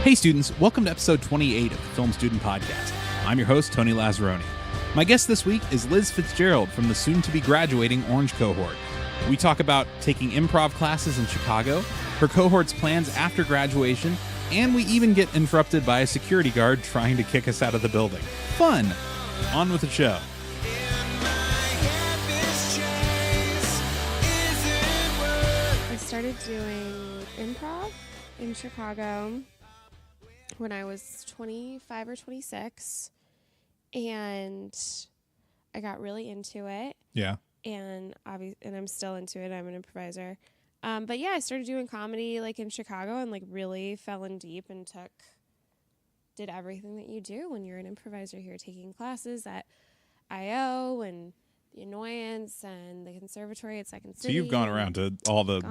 Hey students, welcome to episode 28 of the Film Student Podcast. I'm your host, Tony Lazzeroni. My guest this week is Liz Fitzgerald from the soon-to-be graduating Orange Cohort. We talk about taking improv classes in Chicago, her cohort's plans after graduation, and we even get interrupted by a security guard trying to kick us out of the building. Fun! On with the show. I started doing improv in Chicago when I was 25 or 26, and I got really into it. Yeah. And I'm still into it. I'm an improviser. But yeah, I started doing comedy like in Chicago and like really fell in deep and did everything that you do when you're an improviser here, taking classes at IO and the Annoyance and the Conservatory at Second City. So you've gone around to all the.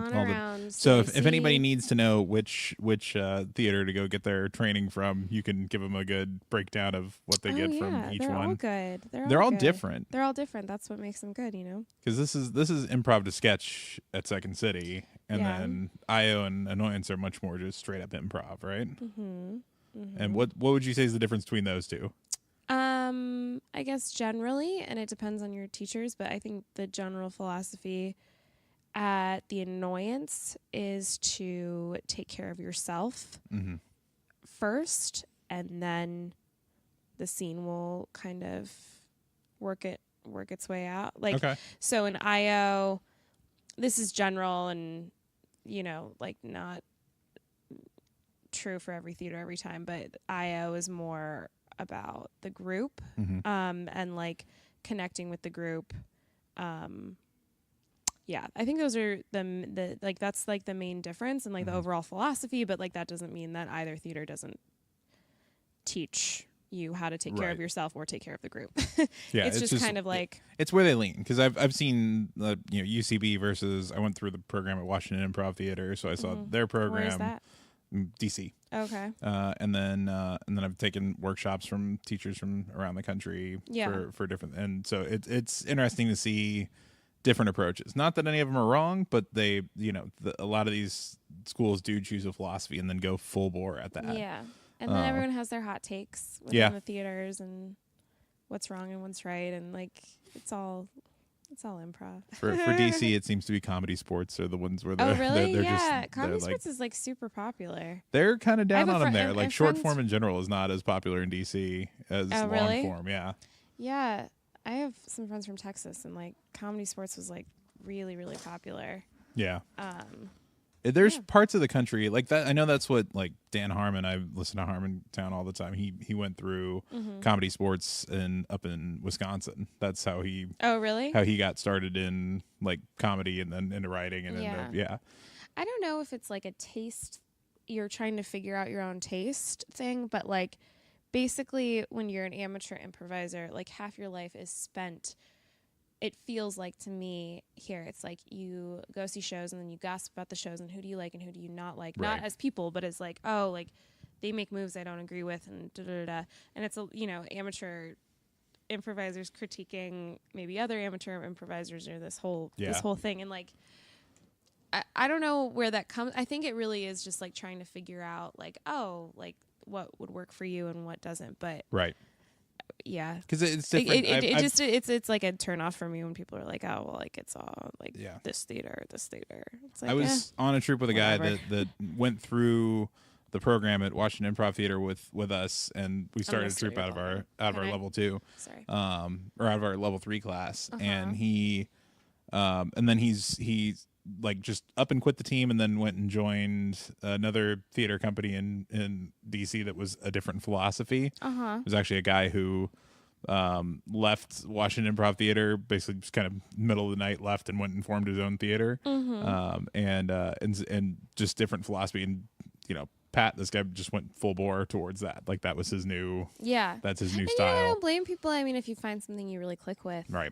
So if anybody needs to know which theater to go get their training from, you can give them a good breakdown of what they get from each they're one. All good. They're all good. different. They're all different. That's what makes them good, you know. Because this is improv to sketch at Second City, and then IO and Annoyance are much more just straight up improv, right? Mm-hmm. Mm-hmm. And what would you say is the difference between those two? I guess generally, and it depends on your teachers, but I think the general philosophy at the Annoyance is to take care of yourself first, and then the scene will kind of work its way out. So in IO, this is general and, you know, like not true for every theater every time, but IO is more about the group and like connecting with the group. I think those are the like that's like the main difference and like the overall philosophy, but like that doesn't mean that either theater doesn't teach you how to take care of yourself or take care of the group. It's just kind of like it's where they lean, because I've seen UCB versus I went through the program at Washington Improv Theater, so I saw their program. Where is that? DC. Okay. And then I've taken workshops from teachers from around the country for different, and so it's interesting to see different approaches. Not that any of them are wrong, but they, a lot of these schools do choose a philosophy and then go full bore at that. Yeah. And then everyone has their hot takes within the theaters and what's wrong and what's right, and like it's all improv. For DC, it seems to be comedy sports are the ones where they're they're comedy just, sports is like super popular. They're kind of down on them there. Like short form in general is not as popular in DC as long form. Yeah. Yeah, I have some friends from Texas, and like comedy sports was like really, really popular. Yeah. There's parts of the country like that. I know that's what like Dan Harmon. I listen to Harmontown all the time. He went through comedy sports up in Wisconsin. That's how he. Oh, really? How he got started in like comedy and then into writing and I don't know if it's like a taste. You're trying to figure out your own taste thing, but like basically when you're an amateur improviser, like half your life is spent. It feels like to me here, it's like you go see shows and then you gossip about the shows and who do you like and who do you not like, not as people, but as like, oh, like they make moves I don't agree with and da-da-da-da. And it's, amateur improvisers critiquing maybe other amateur improvisers or this whole thing. And like, I don't know where that comes. I think it really is just like trying to figure out like, oh, like what would work for you and what doesn't. But yeah, because it's different. It's like a turn off for me when people are like, oh, well, like it's all like this theater. It's like, I was on a trip with a guy that went through the program at Washington Improv Theater with us, and we started a troop out of our level 2, or out of our level 3 class, and he and then he's like just up and quit the team and then went and joined another theater company in DC that was a different philosophy. It was actually a guy who left Washington Improv Theater, basically just kind of middle of the night left and went and formed his own theater. And just different philosophy. And Pat, this guy just went full bore towards that. Like that was his new that's his new style. I don't blame people. I mean, if you find something you really click with, right?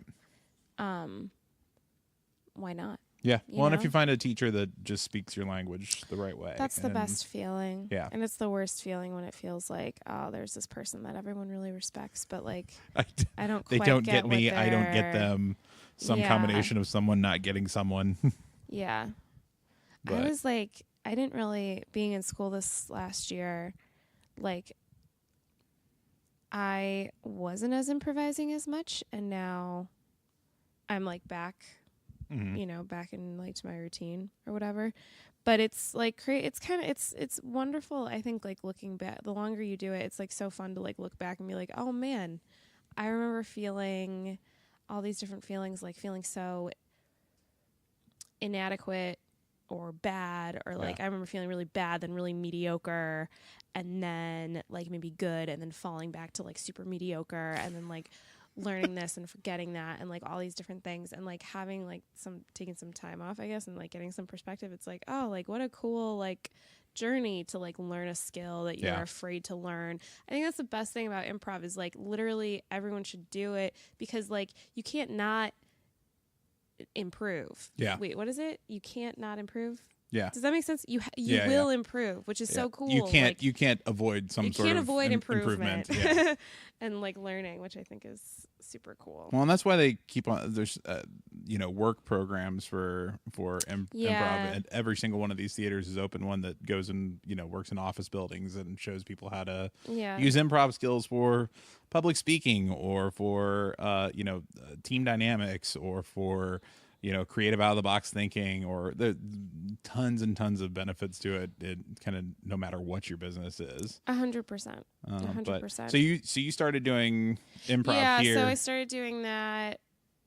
Why not? Yeah. Well, and if you find a teacher that just speaks your language the right way. That's the best feeling. Yeah. And it's the worst feeling when it feels like, oh, there's this person that everyone really respects, but like, I don't quite they don't get me. I don't get them. Some combination of someone not getting someone. Yeah. But I was like, I didn't really, being in school this last year, like I wasn't as improvising as much, and now I'm like back, you know, back in like to my routine or whatever. But it's like it's kind of it's wonderful. I think like looking back, the longer you do it, it's like so fun to like look back and be like, oh man, I remember feeling all these different feelings, like feeling so inadequate or bad, or like I remember feeling really bad, then really mediocre, and then like maybe good, and then falling back to like super mediocre, and then like learning this and forgetting that, and like all these different things, and like having like taking some time off, I guess, and like getting some perspective. It's like, oh, like what a cool like journey to like learn a skill that you're afraid to learn. I think that's the best thing about improv is like literally everyone should do it, because like you can't not improve. Wait, what is it? You can't not improve? Yeah. Does that make sense? You will improve, which is so cool. You can't avoid some sort of improvement. Yeah. And like learning, which I think is super cool. Well, and that's why they keep on. There's work programs for improv, and every single one of these theaters is open. One that goes and works in office buildings and shows people how to use improv skills for public speaking, or for team dynamics, or for creative out of the box thinking, or there tons and tons of benefits to it. It kind of no matter what your business is. 100%. 100%. So you started doing improv here. Yeah, so I started doing that,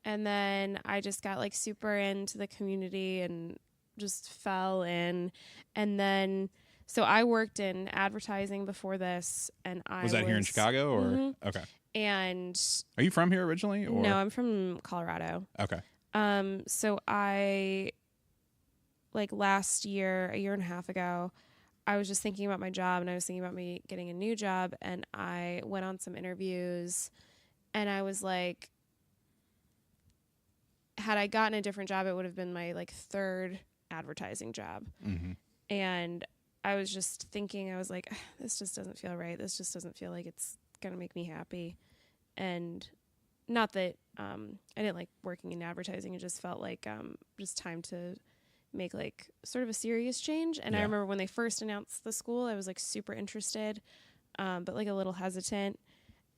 and then I just got like super into the community and just fell in, and then so I worked in advertising before this, and I was here in Chicago, or okay. And are you from here originally? Or? No, I'm from Colorado. Okay. So I, like last year, a year and a half ago, I was just thinking about my job, and I was thinking about me getting a new job, and I went on some interviews, and I was like, had I gotten a different job, it would have been my like third advertising job. Mm-hmm. And I was just thinking, I was like, this just doesn't feel right. This just doesn't feel like it's going to make me happy. And not that I didn't like working in advertising. It just felt like just time to make like sort of a serious change. And I remember when they first announced the school, I was like super interested, but like a little hesitant.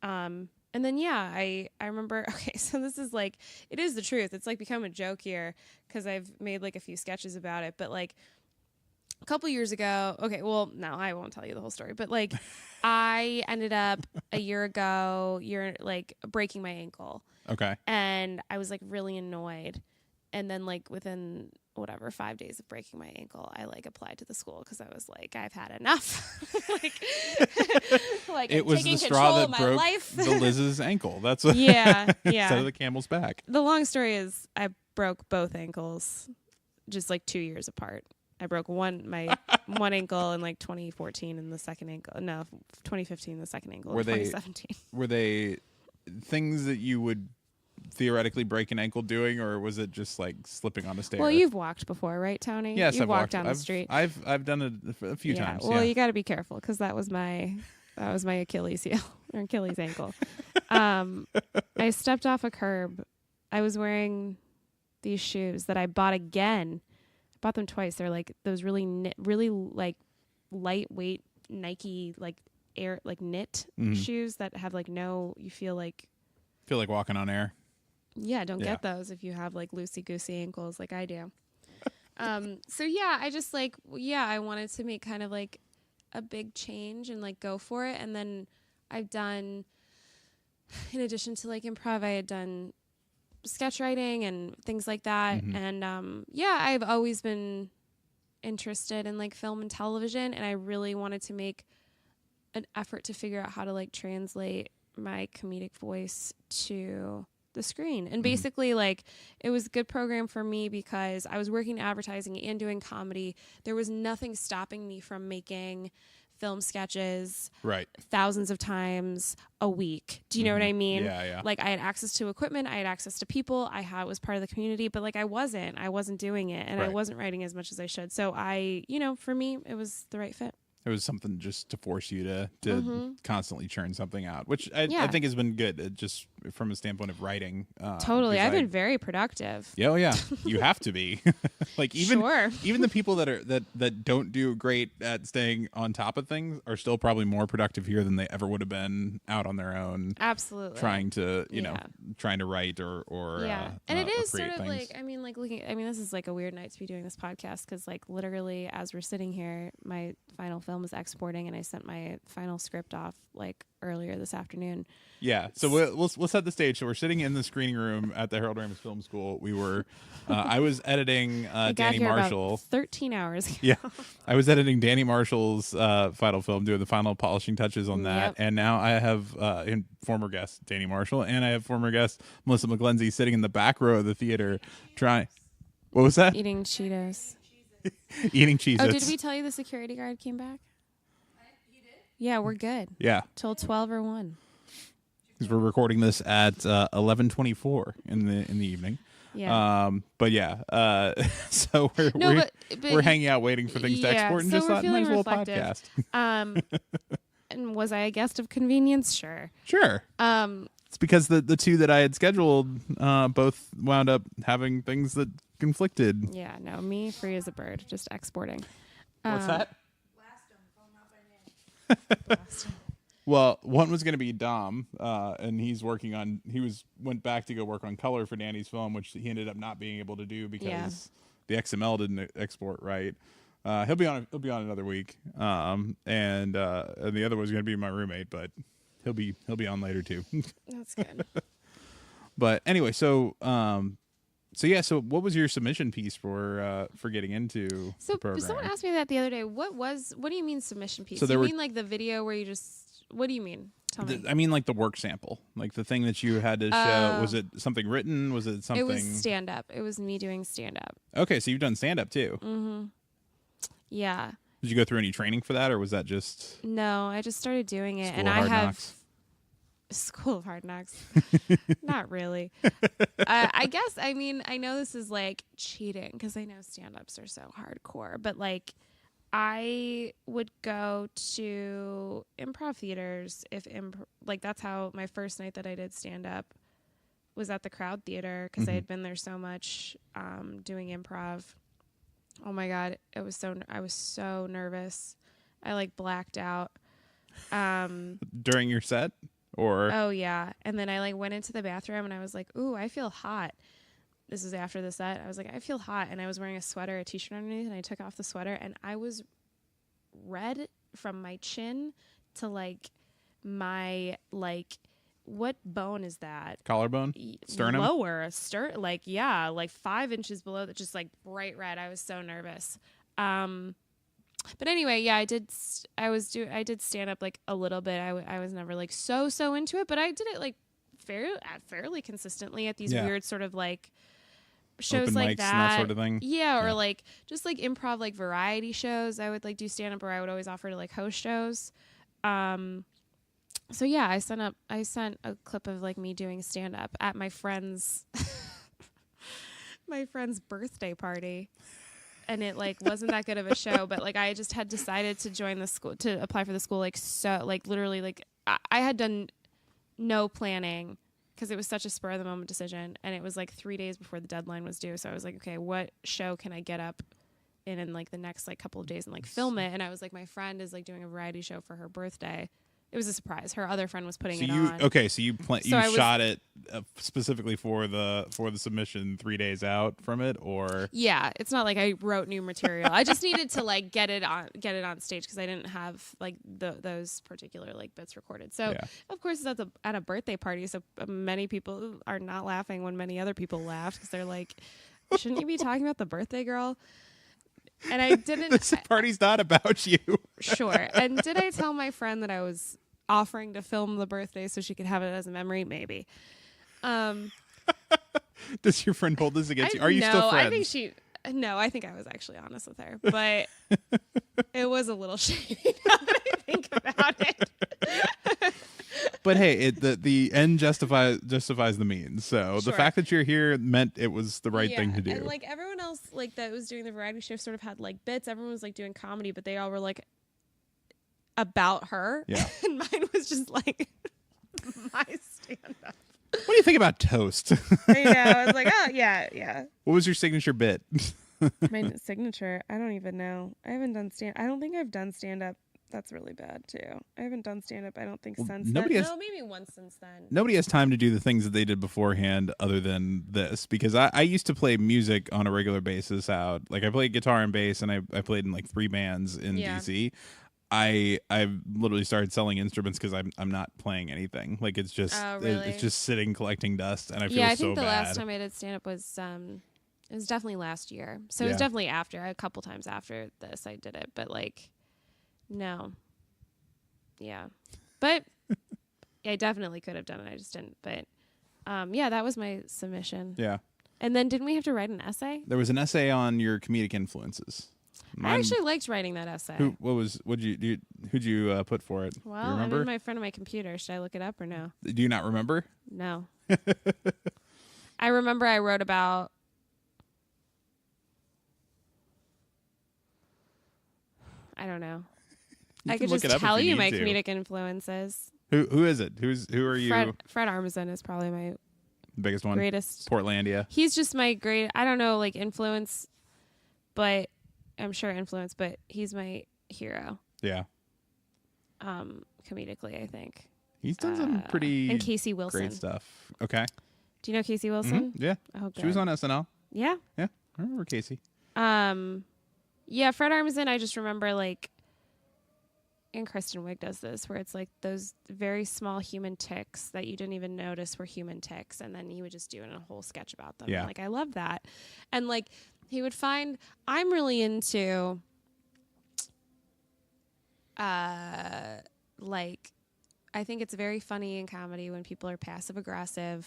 And then, I remember, okay, so this is like, it is the truth. It's like become a joke here because I've made like a few sketches about it. But like a couple years ago, okay, well, no, I won't tell you the whole story. But like I ended up a year ago, like breaking my ankle. Okay. And I was like really annoyed. And then like within 5 days of breaking my ankle, I like applied to the school because I was like, I've had enough. like it was the straw that broke the Liz's ankle. That's what instead of the camel's back. The long story is I broke both ankles just like 2 years apart. I broke my one ankle in like 2014 and the second ankle. No, 2015, the second ankle in 2017. Were they things that you would theoretically break an ankle doing, or was it just like slipping on a stair? Well, you've walked before, right, Tony? Yes, I've walked down the street. I've done it a few times. Well, you got to be careful because that was my Achilles heel or Achilles ankle. I stepped off a curb. I was wearing these shoes that I bought again. I bought them twice. They're like those really like lightweight Nike like air like knit shoes that have like you feel like walking on air. Yeah, don't get those if you have like loosey-goosey ankles like I do. So I just like, I wanted to make kind of like a big change and like go for it. And then I've done, in addition to like improv, I had done sketch writing and things like that. Mm-hmm. And I've always been interested in like film and television. And I really wanted to make an effort to figure out how to like translate my comedic voice to the screen. And basically like it was a good program for me because I was working in advertising and doing comedy. There was nothing stopping me from making film sketches thousands of times a week. Do you know what I mean? Yeah. Like I had access to equipment, I had access to people, was part of the community, but like I wasn't doing it, and I wasn't writing as much as I should. So for me it was the right fit. It was something just to force you to constantly churn something out, which I think has been good. It from a standpoint of writing. Totally. I've been very productive. Yeah, oh yeah, you have to be. Like even the people that don't do great at staying on top of things are still probably more productive here than they ever would have been out on their own. Absolutely. Trying to trying to write or and it is sort of things. like, I mean, like this is like a weird night to be doing this podcast because like literally as we're sitting here, my final film is exporting and I sent my final script off like earlier this afternoon. Yeah, so we'll set the stage. So we're sitting in the screening room at the Harold Ramis Film School. We were, I was editing Danny Marshall. About 13 hours ago. Yeah, I was editing Danny Marshall's final film, doing the final polishing touches on that. Yep. And now I have former guest Danny Marshall, and I have former guest Melissa McGlenzie sitting in the back row of the theater trying. What was that? Eating Cheetos. Eating Cheetos. Oh, did we tell you the security guard came back? He did? Yeah, we're good. Yeah. Till 12 or 1. Because we're recording this at 11:24 in the evening. Yeah. But yeah. So we're hanging out waiting for things to export, and so just thought might as well podcast. And was I a guest of convenience? Sure. It's because the two that I had scheduled both wound up having things that conflicted. Yeah. No, me free as a bird, just exporting. What's that? Blast him. Well, one was going to be Dom, and he went back to go work on color for Danny's film, which he ended up not being able to do because the XML didn't export right. He'll be on another week, and the other was going to be my roommate, but he'll be on later too. That's good. But anyway, so what was your submission piece for getting into the program? Someone asked me that the other day. What do you mean submission piece? So you mean like the video where you just? What do you mean? Tell me. I mean like the work sample, like the thing that you had to show. Was it something written? Was it something? It was stand up. It was me doing stand up. Okay, so you've done stand up too. Mm-hmm. Yeah. Did you go through any training for that, or was that just? No, I just started doing it, and I have School of Hard Knocks. Not really. I guess. I mean, I know this is like cheating because I know stand ups are so hardcore, but like. I would go to improv theaters like that's how my first night that I did stand up was at the Crowd Theater because I had been there so much doing improv. Oh my God, I was so nervous. I like blacked out. During your set or? Oh yeah, and then I like went into the bathroom and I was like, ooh, I feel hot. This was after the set. I was like, I feel hot. And I was wearing a sweater, a t-shirt underneath, and I took off the sweater and I was red from my chin to like my, like, what bone is that? Collarbone? Sternum? Lower. Like 5 inches below that, just like bright red. I was so nervous. But anyway, yeah, I did stand up like a little bit. I was never like so into it, but I did it like fairly consistently at these weird sort of like shows open like mics and that sort of thing. Yeah, or like just like improv like variety shows. I would like do stand up, or I would always offer to like host shows. So yeah, I sent a clip of like me doing stand up at my friend's birthday party. And it like wasn't that good of a show, but like I just had decided to join the school, to apply for the school, like so like literally like I had done no planning because it was such a spur of the moment decision, and it was like 3 days before the deadline was due. So I was like, okay, what show can I get up in like the next like couple of days and like film it? And I was like, my friend is like doing a variety show for her birthday. It was a surprise. Her other friend was putting it on. Okay, so you shot it specifically for the submission 3 days out from it, or? Yeah, it's not like I wrote new material. I just needed to like get it on stage because I didn't have like those particular like bits recorded. So of course it's at a birthday party, so many people are not laughing when many other people laughed because they're like, shouldn't you be talking about the birthday girl? And I didn't. This party's not about you. Sure. And did I tell my friend that I was offering to film the birthday so she could have it as a memory? Maybe. Does your friend hold this against you? Are you still friends? I think I was actually honest with her, but it was a little shady now that I think about it. But hey, the end justifies the means. So the fact that you're here meant it was the right thing to do. And like everyone else like that was doing the variety show sort of had like bits. Everyone was like doing comedy, but they all were like about her. Yeah. And mine was just like my stand up. What do you think about toast? I was like, oh, yeah. What was your signature bit? My signature, I don't even know. I don't think I've done stand-up. That's really bad, too. I haven't done stand-up, I don't think, since then. No, maybe once since then. Nobody has time to do the things that they did beforehand other than this, because I used to play music on a regular basis out. Like, I played guitar and bass, and I played in, like, 3 bands in DC. I've literally started selling instruments because I'm not playing anything. Like, it's just it's just sitting collecting dust, and I feel so bad. Yeah, I think the last time I did stand-up was it was definitely last year. So it was definitely after. A couple times after this I did it. But, like, no. Yeah. But I definitely could have done it. I just didn't. But, yeah, that was my submission. Yeah. And then didn't we have to write an essay? There was an essay on your comedic influences. I actually liked writing that essay. Who'd you put for it? Well, I'm in my front of my computer. Should I look it up or no? Do you not remember? No. I remember I wrote about... I don't know. I could just tell you my comedic influences. Who is it? Who are you? Fred Armisen is probably my biggest one. Greatest. Portlandia. He's just my I don't know, like, influence, but I'm sure influence, but he's my hero. Yeah. Comedically, I think. He's done some pretty and Casey Wilson. Great stuff. Okay. Do you know Casey Wilson? Mm-hmm. Yeah. Oh, good. She was on SNL. Yeah. Yeah. I remember Casey. Yeah, Fred Armisen, I just remember, like, and Kristen Wiig does this, where it's like those very small human tics that you didn't even notice were human tics, and then he would just do a whole sketch about them. Yeah. Like, I love that. And, like, he would find, I'm really into, like, I think it's very funny in comedy when people are passive aggressive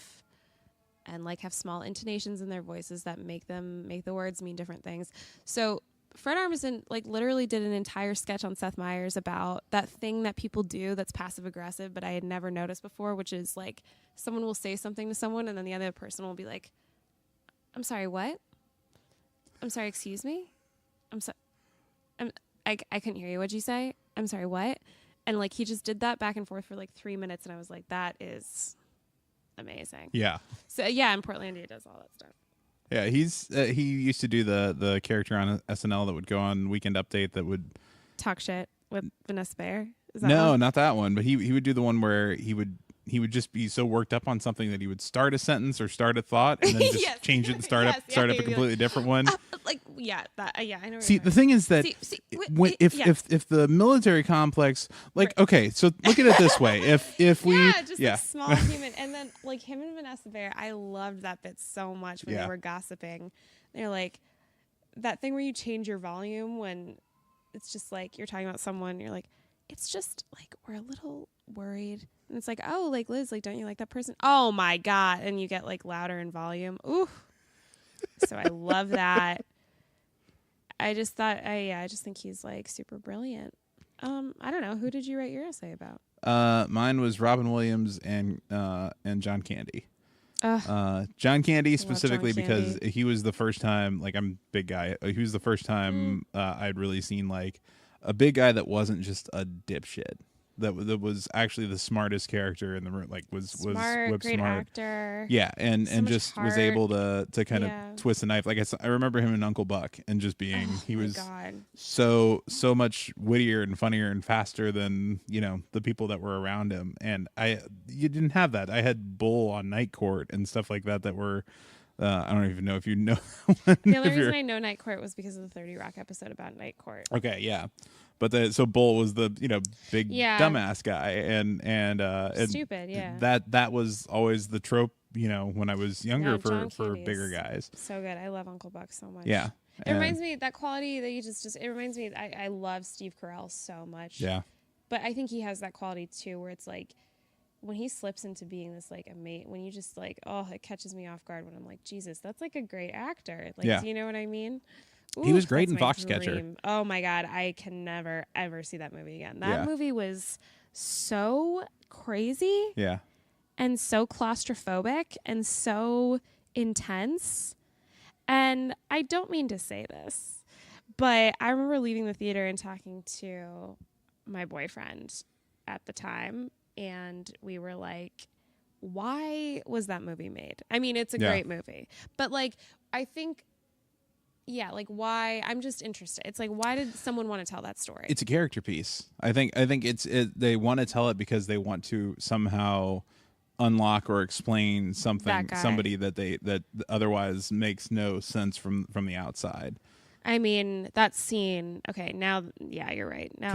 and, like, have small intonations in their voices that make the words mean different things. So Fred Armisen, like, literally did an entire sketch on Seth Meyers about that thing that people do that's passive aggressive, but I had never noticed before, which is, like, someone will say something to someone and then the other person will be like, I'm sorry, what? I'm sorry, excuse me? I'm sorry. I couldn't hear you. What'd you say? I'm sorry, what? And, like, he just did that back and forth for, like, 3 minutes, and I was like, that is amazing. Yeah. So, yeah, and Portlandia does all that stuff. Yeah, he used to do the character on SNL that would go on Weekend Update that would talk shit with Vanessa Bayer. Is that no, one? not that one. But he would do the one where he would just be so worked up on something that he would start a sentence or start a thought and then just yes. change it and start up a completely different one. I know. See, the thing is that if the military complex, like, right. Okay, so look at it this way: if we like small human, and then, like, him and Vanessa Bayer, I loved that bit so much when they were gossiping. They're like, that thing where you change your volume when it's just like you're talking about someone, you're like, it's just like we're a little worried. And it's like, oh, like, Liz, like, don't you like that person? Oh my God. And you get, like, louder in volume. Ooh. So I love that. I just thought, I just think he's, like, super brilliant. I don't know. Who did you write your essay about? Mine was Robin Williams and John Candy. John Candy specifically because he was the first time, like, I'm a big guy. He was the first time I'd really seen, like, a big guy that wasn't just a dipshit. That was actually the smartest character in the room. Like, was smart, great smart actor. Yeah, and just heart. was able to kind of twist a knife. Like, I remember him in Uncle Buck and just being he was so much wittier and funnier and faster than, you know, the people that were around him. And you didn't have that. I had Bull on Night Court and stuff like that were. I don't even know if you know. The only reason I know Night Court was because of the 30 Rock episode about Night Court. Okay, yeah. But so Bull was the, you know, big dumbass guy and stupid, yeah. That was always the trope, you know, when I was younger for bigger guys. So good. I love Uncle Buck so much. Yeah. It reminds me that quality that you just it reminds me I love Steve Carell so much. Yeah. But I think he has that quality too where it's like when he slips into being this, like, when you just, like, oh, it catches me off guard when I'm like, Jesus, that's, like, a great actor. Like, do you know what I mean? Ooh, he was great in Foxcatcher. Oh my God, I can never ever see that movie again. That movie was so crazy, and so claustrophobic and so intense. And I don't mean to say this, but I remember leaving the theater and talking to my boyfriend at the time, and we were like, why was that movie made? I mean, it's a great movie, but like, I think, yeah, like why? I'm just interested. It's like, why did someone want to tell that story? It's a character piece. I think they want to tell it because they want to somehow unlock or explain somebody that otherwise makes no sense from the outside. I mean, that scene. Okay, now, yeah, you're right. Now,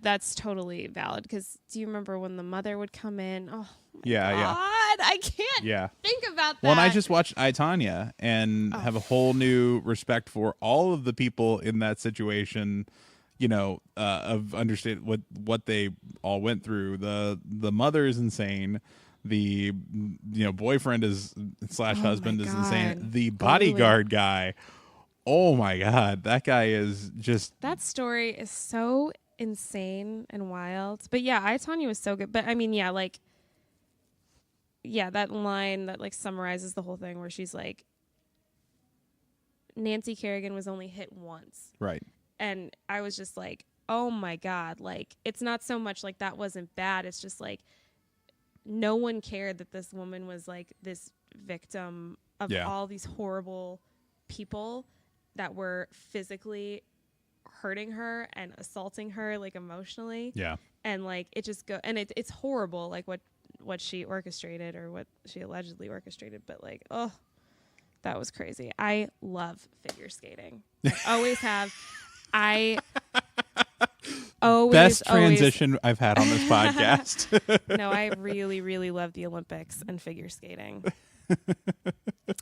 that's totally valid. Because do you remember when the mother would come in? Oh, my God, I can't think about that. Well, and I just watched I, Tonya and have a whole new respect for all of the people in that situation. You know, of understand what they all went through. The mother is insane. The boyfriend is / husband is insane. The bodyguard guy. Oh my God, that guy is just... That story is so insane and wild. But yeah, I, Tonya was so good. But I mean, yeah, like, yeah, that line that like summarizes the whole thing where she's like, Nancy Kerrigan was only hit once. Right. And I was just like, oh my God, like, it's not so much like that wasn't bad. It's just like, no one cared that this woman was like this victim of all these horrible people that were physically hurting her and assaulting her, like, emotionally. Yeah. And like, it just and it's horrible, like what she orchestrated or what she allegedly orchestrated. But like, oh, that was crazy. I love figure skating. I always have. Best transition I've had on this podcast. No, I really, really love the Olympics and figure skating.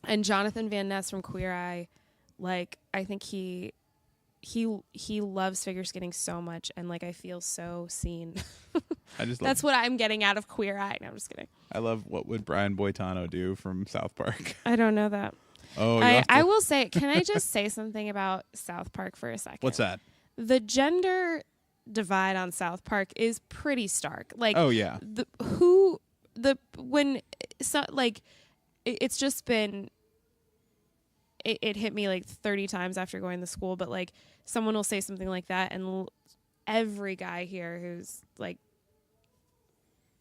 And Jonathan Van Ness from Queer Eye, like, I think he loves figure skating so much, and like, I feel so seen. That's what I'm getting out of Queer Eye. No, I'm just kidding. I love What Would Brian Boitano Do from South Park. I don't know that. Oh, I will say, can I just say something about South Park for a second? What's that? The gender divide on South Park is pretty stark. Like, oh yeah, it's just been. It hit me like 30 times after going to school, but like, someone will say something like that, and every guy here who's like,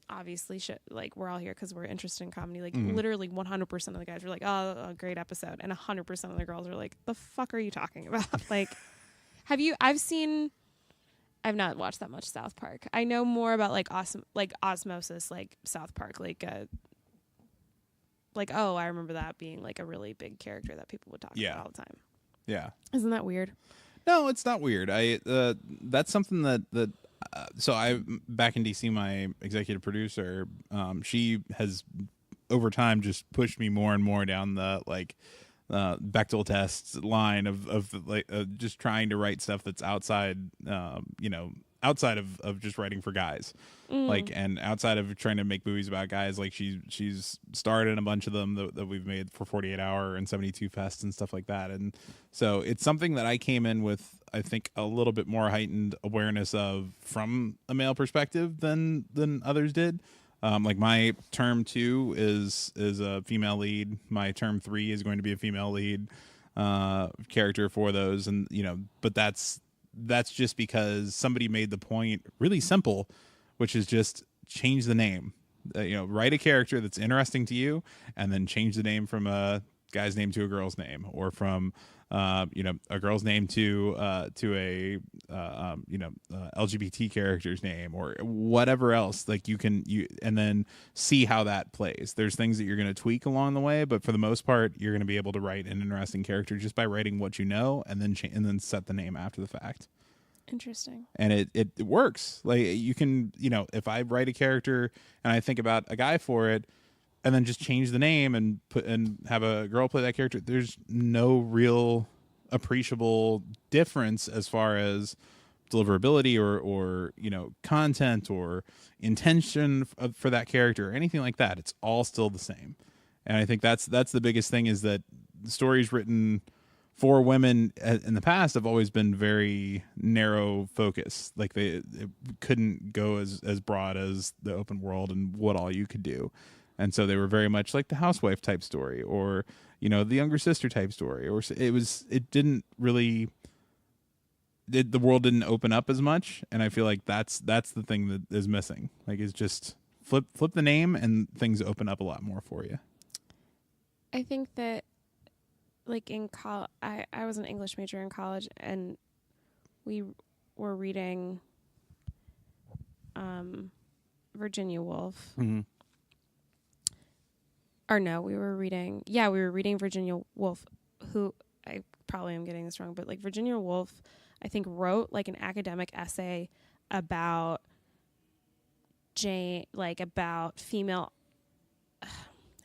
obviously like, we're all here because we're interested in comedy, like, literally 100% of the guys were like, oh, a great episode, and 100% of the girls are like, the fuck are you talking about? Like, I've not watched that much South Park. I know more about like Osmosis, like South Park, like oh, I remember that being like a really big character that people would talk about all the time. Yeah. Isn't that weird? No, it's not weird. That's something that so I, back in DC, my executive producer, she has over time just pushed me more and more down the like Bechdel tests line of like just trying to write stuff that's outside outside of just writing for guys, like, and outside of trying to make movies about guys. Like, she's starred in a bunch of them that we've made for 48 Hour and 72 Fest and stuff like that. And so it's something that I came in with, I think, a little bit more heightened awareness of from a male perspective than others did. Like, my term 2 is a female lead. My term 3 is going to be a female lead character for those. And, but that's just because somebody made the point really simple, which is just change the name. Write a character that's interesting to you, and then change the name from a guy's name to a girl's name, or from a girl's name to a LGBT character's name, or whatever else. Like, and then see how that plays. There's things that you're going to tweak along the way, but for the most part, you're going to be able to write an interesting character just by writing what you know, and then set the name after the fact. Interesting. And it works. Like, you can, if I write a character and I think about a guy for it, and then just change the name and have a girl play that character, there's no real appreciable difference as far as deliverability or content or intention for that character or anything like that. It's all still the same. And I think that's the biggest thing, is that the stories written for women in the past have always been very narrow focus. Like, it couldn't go as broad as the open world and what all you could do. And so they were very much like the housewife type story, or, the younger sister type story, or it didn't really, the world didn't open up as much. And I feel like that's the thing that is missing. Like, it's just flip the name, and things open up a lot more for you. I think that, like, in college, I was an English major in college, and we were reading Virginia Woolf. Mm-hmm. Or no, we were reading Virginia Woolf, who I probably am getting this wrong, but like Virginia Woolf, I think wrote like an academic essay about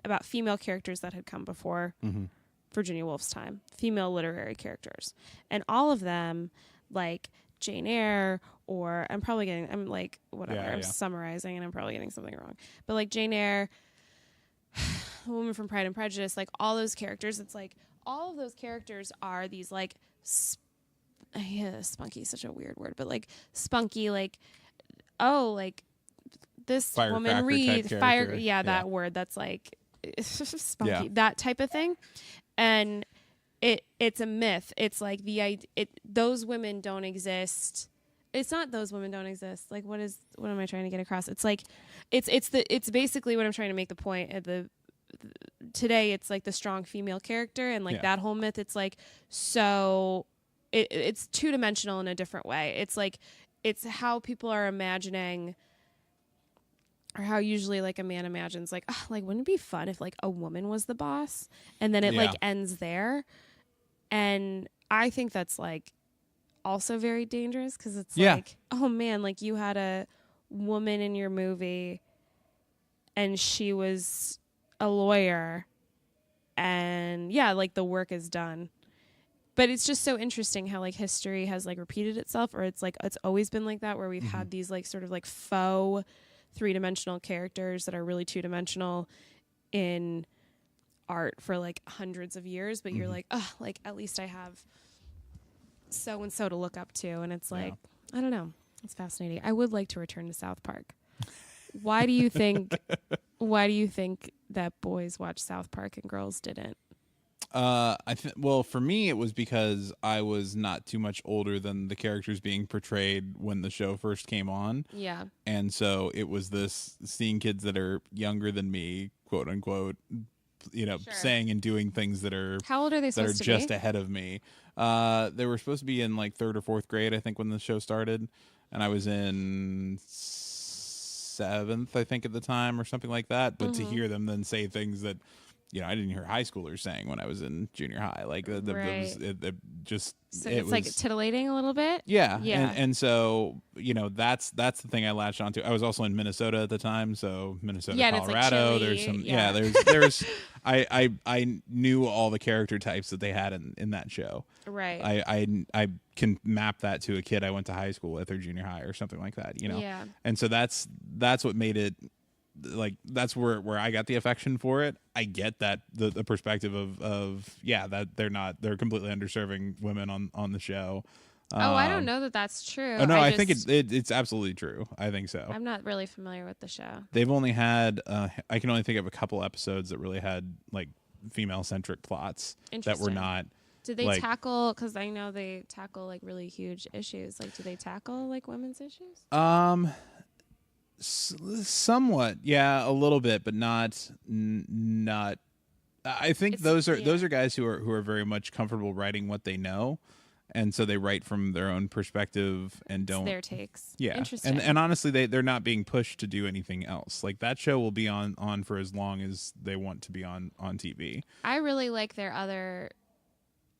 about female characters that had come before Virginia Woolf's time, female literary characters. And all of them, like Jane Eyre, or I'm summarizing and I'm probably getting something wrong. But like Jane Eyre, The Woman from Pride and Prejudice, like all those characters, it's like all of those characters are these like spunky is such a weird word, but like spunky, like, oh, like this woman reads fire. Yeah, that word that's like spunky, that type of thing. And it's a myth. It's like those women don't exist. It's not those women don't exist. Like what am I trying to get across? It's like it's basically what I'm trying to make the point at today. It's like the strong female character, and like that whole myth. It's like so it's two-dimensional in a different way. It's like it's how people are imagining, or how usually like a man imagines like, oh, like wouldn't it be fun if like a woman was the boss, and then it like ends there. And I think that's like also very dangerous, because it's like, oh man, like you had a woman in your movie and she was a lawyer, and like the work is done. But it's just so interesting how like history has like repeated itself, or it's like it's always been like that, where we've had these like sort of like faux three-dimensional characters that are really two-dimensional in art for like hundreds of years, but you're like, oh, like at least I have so and so to look up to. And it's like, I don't know, it's fascinating. I would like to return to South Park. Why do you think that boys watch South Park and girls didn't? Well, for me it was because I was not too much older than the characters being portrayed when the show first came on. Yeah. And so it was this seeing kids that are younger than me, quote unquote, saying and doing things that are how old are they supposed to be? Just ahead of me. They were supposed to be in like 3rd or 4th grade, I think, when the show started, and I was in 7th, I think, at the time, or something like that. But to hear them then say things that I didn't hear high schoolers saying when I was in junior high, like it was like titillating a little bit. Yeah. And so that's the thing I latched onto. I was also in Minnesota at the time, so Minnesota, Colorado. Like there's some there's I knew all the character types that they had in that show. Right. I can map that to a kid I went to high school with, or junior high or something like that. Yeah. And so that's what made it. Like that's where I got the affection for it. I get that the perspective of that they're completely underserving women on the show. I don't know that that's true. Oh no, I think it's absolutely true. I think so. I'm not really familiar with the show. They've only had I can only think of a couple episodes that really had like female centric plots that were not. Did they tackle? Because I know they tackle like really huge issues. Like, do they tackle like women's issues? Somewhat, yeah, a little bit, but not. I think those are guys who are very much comfortable writing what they know, and so they write from their own perspective and don't their takes. Yeah, interesting. And honestly, they're not being pushed to do anything else. Like that show will be on for as long as they want to be on TV. I really like their other.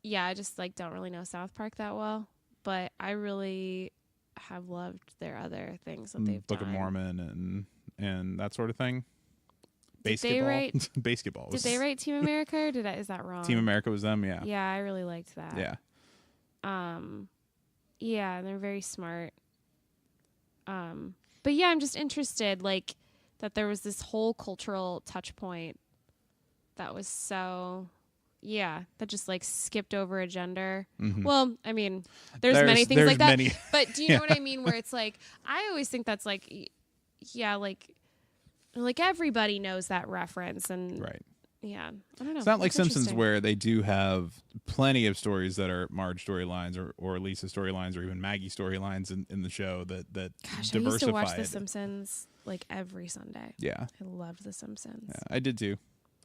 Yeah, I just like don't really know South Park that well, but I really have loved their other things that they've Book done. of Mormon and that sort of thing. Basketball. Basketball. Did they write Team America, or is that wrong? Team America was them, yeah. Yeah, I really liked that. Yeah. Yeah, and they're very smart. But yeah, I'm just interested, like, that there was this whole cultural touch point that was so... Yeah, that just like skipped over a gender. Mm-hmm. Well, I mean, there's many things like that. But do you know what I mean? Where it's like, I always think that's like, yeah, like everybody knows that reference, and right. Yeah, I don't know. It's not like Simpsons where they do have plenty of stories that are Marge storylines or Lisa storylines or even Maggie storylines in the show that Gosh, diversified. I used to watch The Simpsons like every Sunday. Yeah. I loved The Simpsons. Yeah, I did too.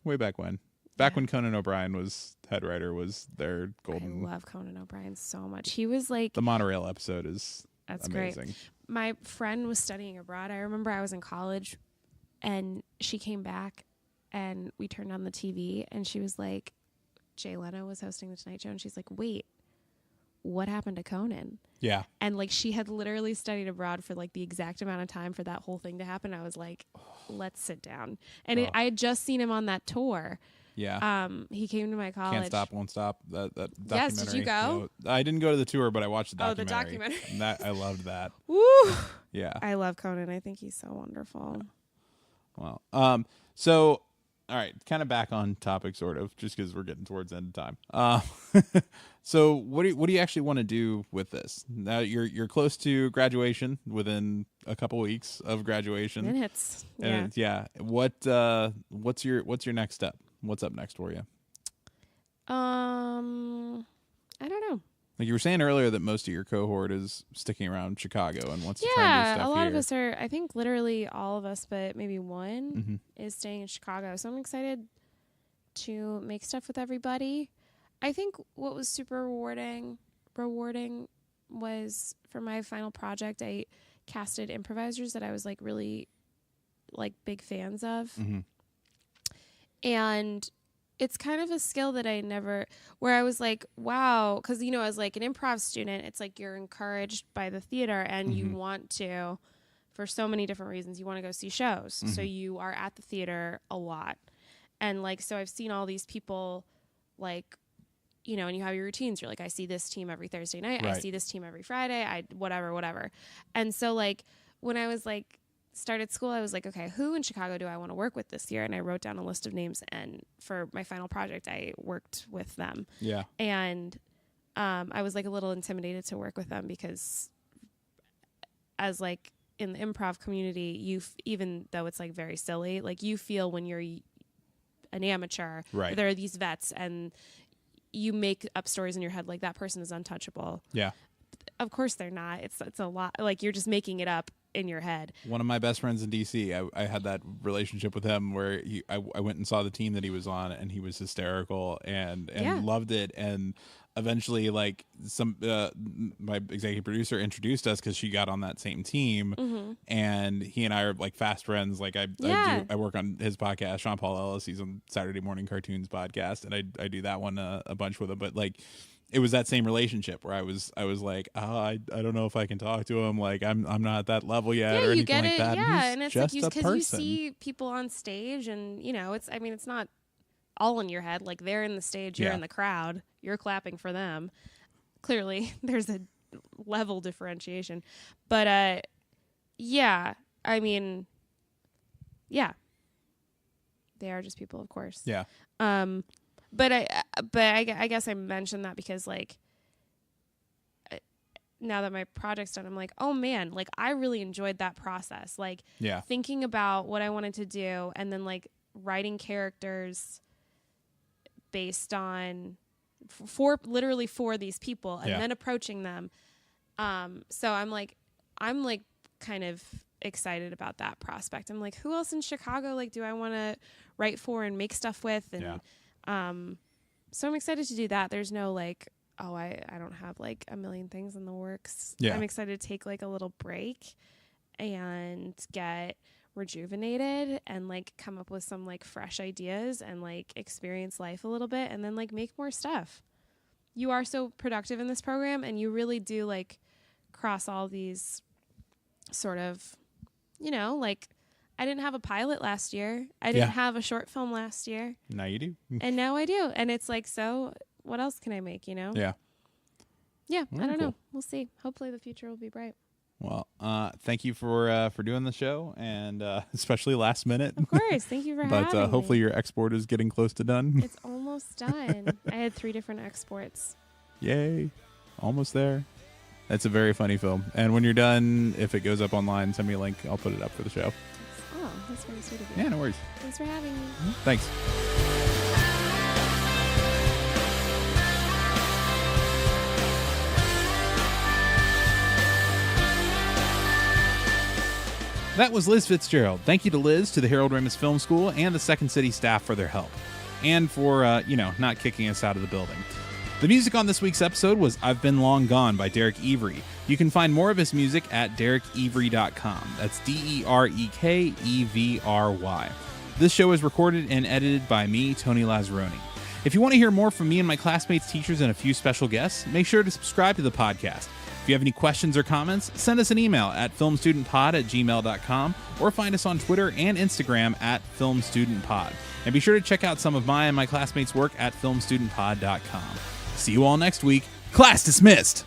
Way back when. When Conan O'Brien was head writer, was their golden. I love Conan O'Brien so much. He was like the monorail episode is that's amazing. Great. My friend was studying abroad. I remember I was in college, and she came back, and we turned on the TV, and she was like, Jay Leno was hosting the Tonight Show, and she's like, wait, what happened to Conan? Yeah. And like she had literally studied abroad for like the exact amount of time for that whole thing to happen. I was like, let's sit down. And I had just seen him on that tour. Yeah. He came to my college. Can't Stop, Won't Stop. That documentary. Yes, did you go? You know, I didn't go to the tour, but I watched the documentary. Oh, the documentary. And that I loved that. Woo! Yeah. I love Conan. I think he's so wonderful. Well, so all right, kind of back on topic, sort of, just because we're getting towards the end of time. So what do you actually want to do with this? Now you're close to graduation, within a couple weeks of graduation. Minutes. And yeah. What's your next step? What's up next for you? I don't know. Like you were saying earlier that most of your cohort is sticking around Chicago and wants to try and do stuff a lot here. of us are, I think literally all of us, but maybe one is staying in Chicago. So I'm excited to make stuff with everybody. I think what was super rewarding was for my final project, I casted improvisers that I was like really like big fans of. Mm-hmm. And it's kind of a skill that where I was like, wow, because, you know, as like an improv student, it's like you're encouraged by the theater and you want to, for so many different reasons, you want to go see shows. So you are at the theater a lot. And like, so I've seen all these people like, you know, and you have your routines. You're like, I see this team every Thursday night. Right. I see this team every Friday. Whatever. And so like, when I was like, started school, I was like, okay, who in Chicago do I want to work with this year? And I wrote down a list of names, and for my final project, I worked with them. Yeah. And I was like a little intimidated to work with them because as like in the improv community, even though it's like very silly, like you feel when you're an amateur, right, there are these vets and you make up stories in your head like that person is untouchable. Yeah. Of course they're not. It's a lot, like you're just making it up in your head. One of my best friends in DC, I had that relationship with him where I went and saw the team that he was on, and he was hysterical and loved it. And eventually, like my executive producer introduced us because she got on that same team, and he and I are like fast friends. Like I work on his podcast, Sean Paul Ellis. He's on Saturday Morning Cartoons podcast, and I do that one a bunch with him. But like, it was that same relationship where I was like, I don't know if I can talk to him. Like I'm not at that level yet, or anything like that. Yeah, and it's just like because you see people on stage, and you know, it's not all in your head. Like they're in the stage, you're in the crowd, you're clapping for them. Clearly, there's a level differentiation, but I mean, yeah, they are just people, of course. Yeah. But I guess I mentioned that because like now that my project's done, I'm like, oh man, like I really enjoyed that process. Like thinking about what I wanted to do and then like writing characters based on for these people and then approaching them. So I'm like kind of excited about that prospect. I'm like, who else in Chicago like do I want to write for and make stuff with? And so I'm excited to do that. There's no like, oh, I don't have like a million things in the works. I'm excited to take like a little break and get rejuvenated and like come up with some like fresh ideas and like experience life a little bit and then like make more stuff. You are so productive in this program and you really do like cross all these sort of, you know, like I didn't have a pilot last year. I didn't have a short film last year. Now you do. And now I do. And it's like, so what else can I make, you know? Yeah. Yeah, I don't know. We'll see. Hopefully the future will be bright. Well, thank you for doing the show, and especially last minute. Of course. Thank you for having me. But hopefully your export is getting close to done. It's almost done. I had 3 different exports. Yay. Almost there. It's a very funny film. And when you're done, if it goes up online, send me a link. I'll put it up for the show. Oh, that's very sweet of you. Yeah, no worries. Thanks for having me. Thanks. That was Liz Fitzgerald. Thank you to Liz, to the Harold Ramis Film School, and the Second City staff for their help. And for, not kicking us out of the building. The music on this week's episode was I've Been Long Gone by Derek Evry. You can find more of his music at derekevry.com. That's DerekEvry. This show is recorded and edited by me, Tony Lazzeroni. If you want to hear more from me and my classmates, teachers, and a few special guests, make sure to subscribe to the podcast. If you have any questions or comments, send us an email at filmstudentpod@gmail.com or find us on Twitter and Instagram at filmstudentpod. And be sure to check out some of my and my classmates' work at filmstudentpod.com. See you all next week. Class dismissed!